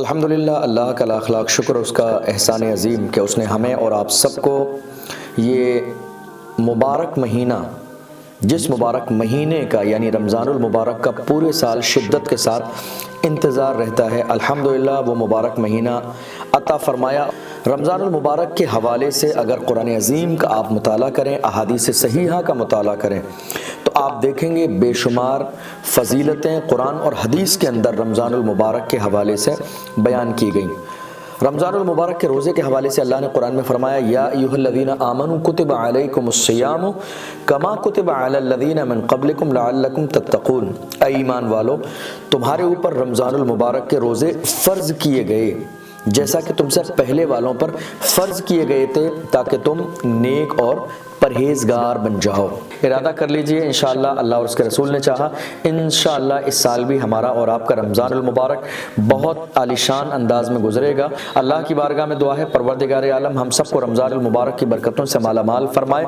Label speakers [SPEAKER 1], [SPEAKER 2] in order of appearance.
[SPEAKER 1] الحمدللہ، اللہ کا لاکھ لاکھ شکر، اس کا احسان عظیم کہ اس نے ہمیں اور آپ سب کو یہ مبارک مہینہ، جس مبارک مہینے کا یعنی رمضان المبارک کا پورے سال شدت کے ساتھ انتظار رہتا ہے، الحمدللہ وہ مبارک مہینہ عطا فرمایا۔ رمضان المبارک کے حوالے سے اگر قرآن عظیم کا آپ مطالعہ کریں، احادیث صحیحہ کا مطالعہ کریں تو آپ دیکھیں گے بے شمار فضیلتیں قرآن اور حدیث کے اندر رمضان المبارک کے حوالے سے بیان کی گئیں۔ رمضان المبارک کے روزے کے حوالے سے اللہ نے قرآن میں فرمایا، یا ایھا الذین آمنوا کتب علیکم الصیام کما کتب علی الذین من قبلکم لعلکم تتقون۔ اے ایمان والو، تمہارے اوپر رمضان المبارک کے روزے فرض کیے گئے جیسا کہ تم سے پہلے والوں پر فرض کیے گئے تھے، تاکہ تم نیک اور پرہیزگار بن جاؤ۔ ارادہ کر لیجئے انشاءاللہ، اللہ اور اس کے رسول نے چاہا انشاءاللہ اس سال بھی ہمارا اور آپ کا رمضان المبارک بہت عالیشان انداز میں گزرے گا۔ اللہ کی بارگاہ میں دعا ہے پروردگار عالم ہم سب کو رمضان المبارک کی برکتوں سے مالا مال فرمائے